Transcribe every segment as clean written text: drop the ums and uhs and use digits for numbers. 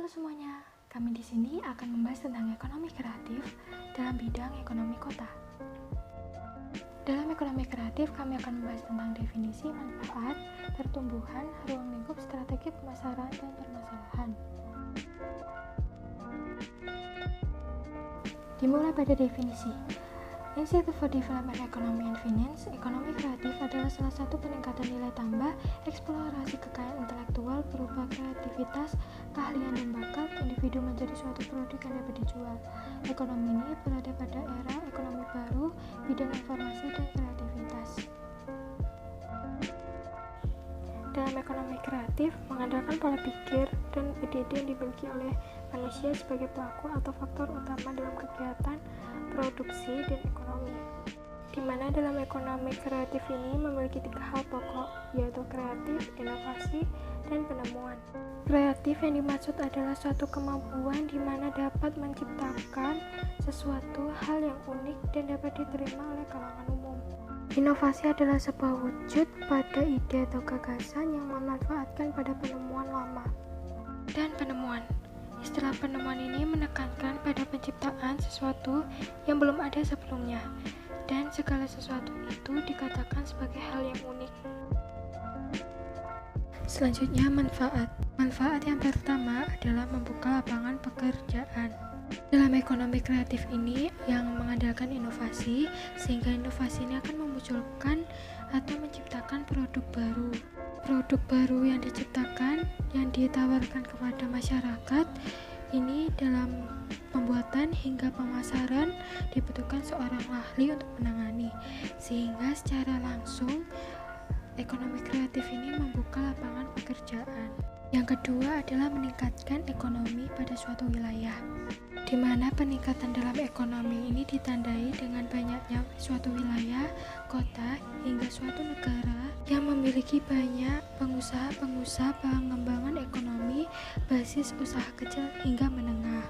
Halo semuanya, kami di sini akan membahas tentang ekonomi kreatif dalam bidang ekonomi kota. Dalam ekonomi kreatif, kami akan membahas tentang definisi, manfaat, pertumbuhan, ruang lingkup, strategi pemasaran, dan permasalahan. Dimulai pada definisi. Institute for Development Economy and Finance, ekonomi kreatif adalah salah satu peningkatan nilai tambah, eksplorasi kekayaan intelektual berupa kreativitas, keahlian dan bakat individu menjadi suatu produk yang dapat dijual. Ekonomi ini berada pada era ekonomi baru, bidang informasi dan kreativitas. Dalam ekonomi kreatif, mengandalkan pola pikir dan ide-ide yang dimiliki oleh manusia sebagai pelaku atau faktor utama dalam kegiatan produksi dan ekonomi, di mana dalam ekonomi kreatif ini memiliki 3 hal pokok, yaitu kreatif, inovasi, dan penemuan. Kreatif yang dimaksud adalah suatu kemampuan di mana dapat menciptakan sesuatu hal yang unik dan dapat diterima oleh kalangan umum. Inovasi adalah sebuah wujud pada ide atau gagasan yang memanfaatkan pada penemuan lama. Dan penemuan. Istilah penemuan ini menekankan pada penciptaan sesuatu yang belum ada sebelumnya, dan segala sesuatu itu dikatakan sebagai hal yang unik. Selanjutnya, manfaat. Manfaat yang pertama adalah membuka lapangan pekerjaan. Dalam ekonomi kreatif ini yang mengandalkan inovasi, sehingga inovasi ini akan memunculkan atau menciptakan produk baru. Produk baru yang diciptakan, yang ditawarkan kepada masyarakat, ini dalam pembuatan hingga pemasaran dibutuhkan seorang ahli untuk menangani, sehingga secara langsung ekonomi kreatif ini membuka lapangan pekerjaan. Yang kedua adalah meningkatkan ekonomi pada suatu wilayah, di mana peningkatan dalam ekonomi ini ditandai dengan banyaknya suatu wilayah, kota, hingga suatu negara yang memiliki banyak pengusaha-pengusaha pengembangan ekonomi basis usaha kecil hingga menengah.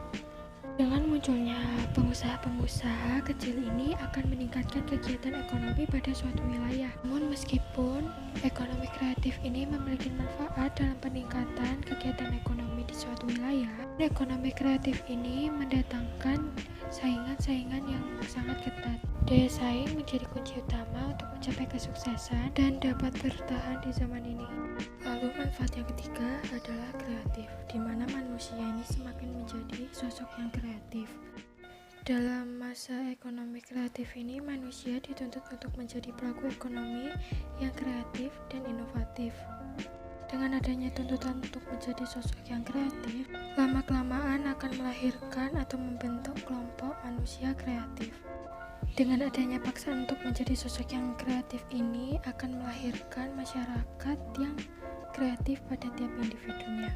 Dengan munculnya pengusaha-pengusaha kecil ini akan meningkatkan kegiatan ekonomi pada suatu wilayah. Namun meskipun ekonomi kreatif ini memiliki manfaat dalam peningkatan kegiatan ekonomi di suatu wilayah, ekonomi kreatif ini mendatangkan saingan-saingan yang sangat ketat. Daya saing menjadi kunci utama untuk mencapai kesuksesan dan dapat bertahan di zaman ini. Lalu manfaat yang ketiga adalah kreatif, di mana manusia ini semakin menjadi sosok yang kreatif. Dalam masa ekonomi kreatif ini, manusia dituntut untuk menjadi pelaku ekonomi yang kreatif dan inovatif. Dengan adanya tuntutan untuk menjadi sosok yang kreatif, lama-kelamaan akan melahirkan atau membentuk kelompok manusia kreatif. Dengan adanya paksaan untuk menjadi sosok yang kreatif ini akan melahirkan masyarakat yang kreatif pada tiap individunya.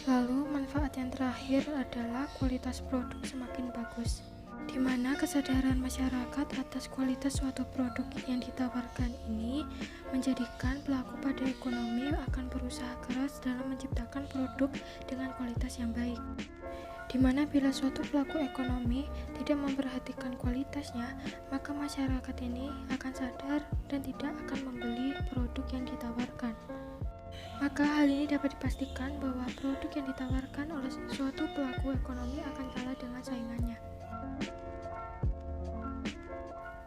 Lalu manfaat yang terakhir adalah kualitas produk semakin bagus, di mana kesadaran masyarakat atas kualitas suatu produk yang ditawarkan ini menjadikan pelaku pada ekonomi akan berusaha keras dalam menciptakan produk dengan kualitas yang baik. Di mana bila suatu pelaku ekonomi tidak memperhatikan kualitasnya, maka masyarakat ini akan sadar dan tidak akan membeli produk yang ditawarkan. Maka hal ini dapat dipastikan bahwa produk yang ditawarkan oleh suatu pelaku ekonomi akan kalah dengan saingannya.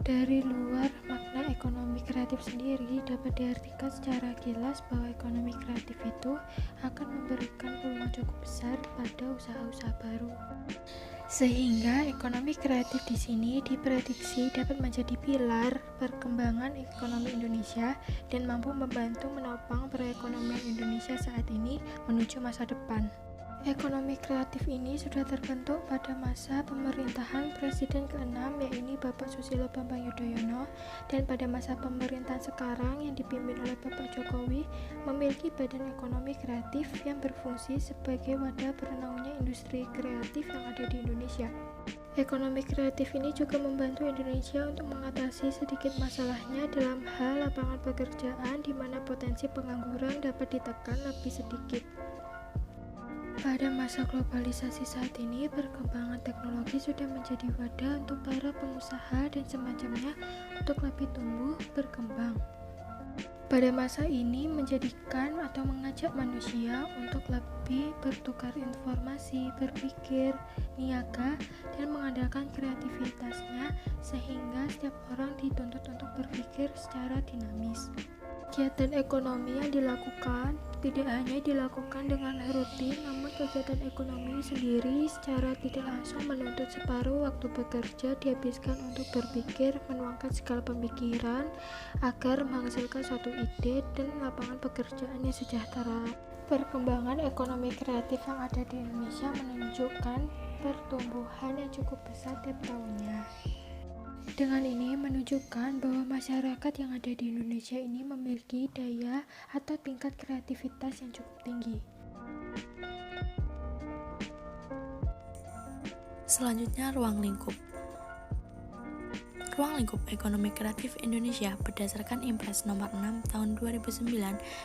Dari luar, makna ekonomi kreatif sendiri dapat diartikan secara jelas bahwa ekonomi kreatif itu akan memberikan peluang cukup besar pada usaha-usaha baru. Sehingga ekonomi kreatif di sini diprediksi dapat menjadi pilar perkembangan ekonomi Indonesia dan mampu membantu menopang perekonomian Indonesia saat ini menuju masa depan. Ekonomi kreatif ini sudah terbentuk pada masa pemerintahan Presiden ke-6 yaitu Bapak Susilo Bambang Yudhoyono, dan pada masa pemerintahan sekarang yang dipimpin oleh Bapak Jokowi memiliki badan ekonomi kreatif yang berfungsi sebagai wadah bernaungnya industri kreatif yang ada di Indonesia. Ekonomi kreatif ini juga membantu Indonesia untuk mengatasi sedikit masalahnya dalam hal lapangan pekerjaan, di mana potensi pengangguran dapat ditekan lebih sedikit. Pada masa globalisasi saat ini, perkembangan teknologi sudah menjadi wadah untuk para pengusaha dan semacamnya untuk lebih tumbuh berkembang. pada masa ini menjadikan atau mengajak manusia untuk lebih bertukar informasi, berpikir, niaga, dan mengandalkan kreativitasnya sehingga setiap orang dituntut untuk berpikir secara dinamis. Kegiatan ekonomi yang dilakukan tidak hanya dilakukan dengan rutin, namun kegiatan ekonomi sendiri secara tidak langsung menuntut separuh waktu bekerja dihabiskan untuk berpikir, menuangkan segala pemikiran agar menghasilkan suatu ide dan lapangan pekerjaan yang sejahtera. Perkembangan ekonomi kreatif yang ada di Indonesia menunjukkan pertumbuhan yang cukup besar tiap tahunnya. Dengan ini menunjukkan bahwa masyarakat yang ada di Indonesia ini memiliki daya atau tingkat kreativitas yang cukup tinggi. Selanjutnya, ruang lingkup. Ruang lingkup ekonomi kreatif Indonesia berdasarkan Impres nomor 6 tahun 2009,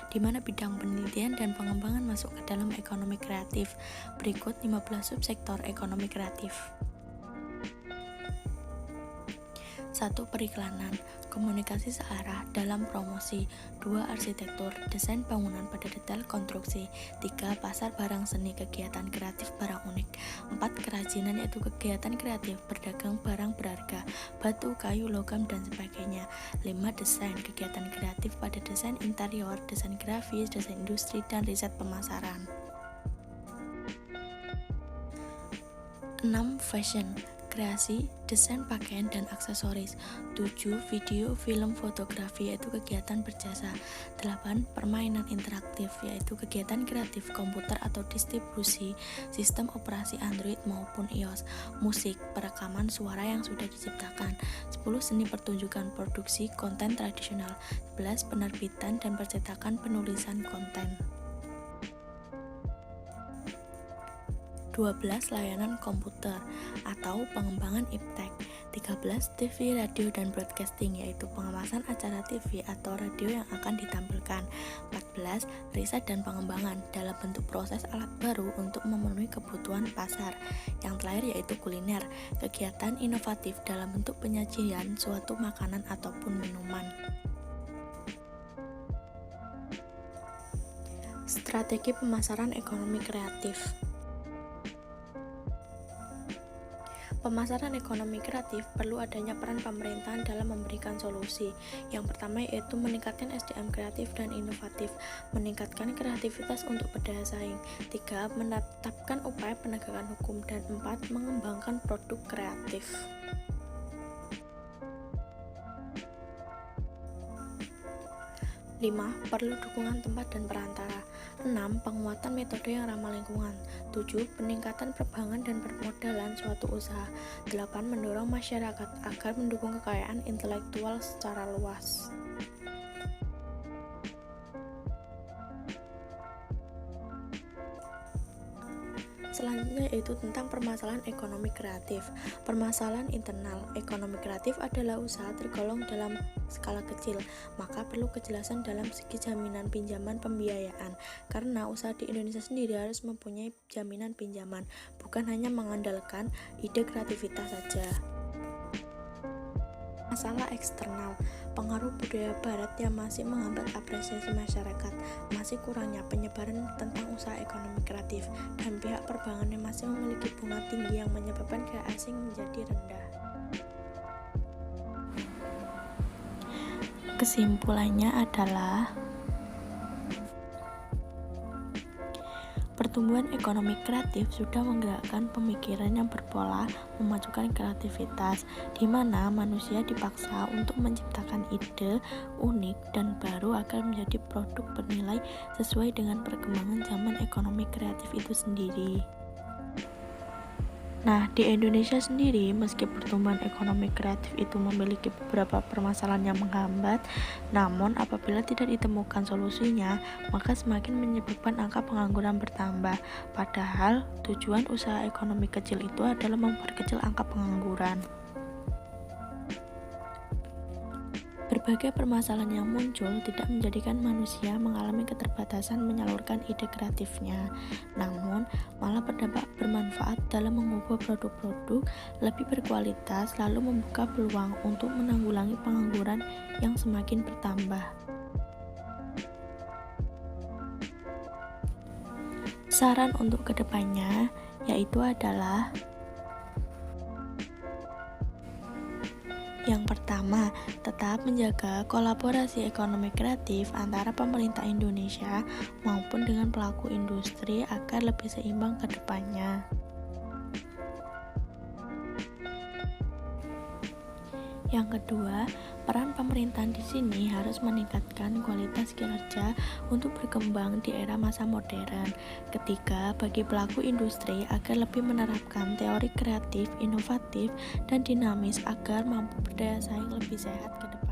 di mana bidang penelitian dan pengembangan masuk ke dalam ekonomi kreatif. Berikut 15 subsektor ekonomi kreatif. 1. Periklanan, komunikasi searah dalam promosi. 2. Arsitektur, desain bangunan pada detail konstruksi. 3. Pasar barang seni, kegiatan kreatif barang unik. 4. Kerajinan, yaitu kegiatan kreatif berdagang barang berharga, batu, kayu, logam, dan sebagainya. 5. Desain, kegiatan kreatif pada desain interior, desain grafis, desain industri, dan riset pemasaran. 6. Fashion, kreasi, desain pakaian dan aksesoris. 7. Video, film, fotografi, yaitu kegiatan berjasa. 8. Permainan interaktif, yaitu kegiatan kreatif komputer atau distribusi sistem operasi Android maupun iOS. Musik, perekaman suara yang sudah diciptakan. 10. Seni pertunjukan, produksi konten tradisional. 11. Penerbitan dan percetakan penulisan konten. 12. Layanan komputer atau pengembangan iptek. 13. TV, radio, dan broadcasting, yaitu pengawasan acara TV atau radio yang akan ditampilkan. 14. Riset dan pengembangan dalam bentuk proses alat baru untuk memenuhi kebutuhan pasar. Yang terakhir yaitu kuliner, kegiatan inovatif dalam bentuk penyajian suatu makanan ataupun minuman. Strategi pemasaran ekonomi kreatif. Pemasaran ekonomi kreatif perlu adanya peran pemerintahan dalam memberikan solusi. Yang pertama yaitu meningkatkan SDM kreatif dan inovatif, meningkatkan kreativitas untuk berdaya saing. 3. Menetapkan upaya penegakan hukum. Dan 4. Mengembangkan produk kreatif. 5. Perlu dukungan tempat dan perantara. 6. Penguatan metode yang ramah lingkungan. 7. Peningkatan perbankan dan permodalan suatu usaha. 8. Mendorong masyarakat agar mendukung kekayaan intelektual secara luas. Selanjutnya yaitu tentang permasalahan ekonomi kreatif. Permasalahan internal ekonomi kreatif adalah usaha tergolong dalam skala kecil, maka perlu kejelasan dalam segi jaminan pinjaman pembiayaan, karena usaha di Indonesia sendiri harus mempunyai jaminan pinjaman, bukan hanya mengandalkan ide kreativitas saja. Masalah eksternal, pengaruh budaya barat yang masih menghambat apresiasi masyarakat, masih kurangnya penyebaran tentang usaha ekonomi kreatif, dan pihak perbankan yang masih memiliki bunga tinggi yang menyebabkan gaya asing menjadi rendah. Kesimpulannya adalah pertumbuhan ekonomi kreatif sudah menggerakkan pemikiran yang berpola memajukan kreativitas, di mana manusia dipaksa untuk menciptakan ide unik dan baru agar menjadi produk bernilai sesuai dengan perkembangan zaman ekonomi kreatif itu sendiri. Nah, di Indonesia sendiri, meski pertumbuhan ekonomi kreatif itu memiliki beberapa permasalahan yang menghambat, namun apabila tidak ditemukan solusinya, maka semakin menyebabkan angka pengangguran bertambah. Padahal, tujuan usaha ekonomi kecil itu adalah memperkecil angka pengangguran. Berbagai permasalahan yang muncul tidak menjadikan manusia mengalami keterbatasan menyalurkan ide kreatifnya, namun malah berdampak bermanfaat dalam mengubah produk-produk lebih berkualitas lalu membuka peluang untuk menanggulangi pengangguran yang semakin bertambah. Saran untuk kedepannya yaitu adalah yang pertama, tetap menjaga kolaborasi ekonomi kreatif antara pemerintah Indonesia maupun dengan pelaku industri agar lebih seimbang ke depannya. Yang kedua, peran pemerintahan di sini harus meningkatkan kualitas kinerja untuk berkembang di era masa modern. Ketiga, bagi pelaku industri agar lebih menerapkan teori kreatif, inovatif, dan dinamis agar mampu berdaya saing lebih sehat ke depan.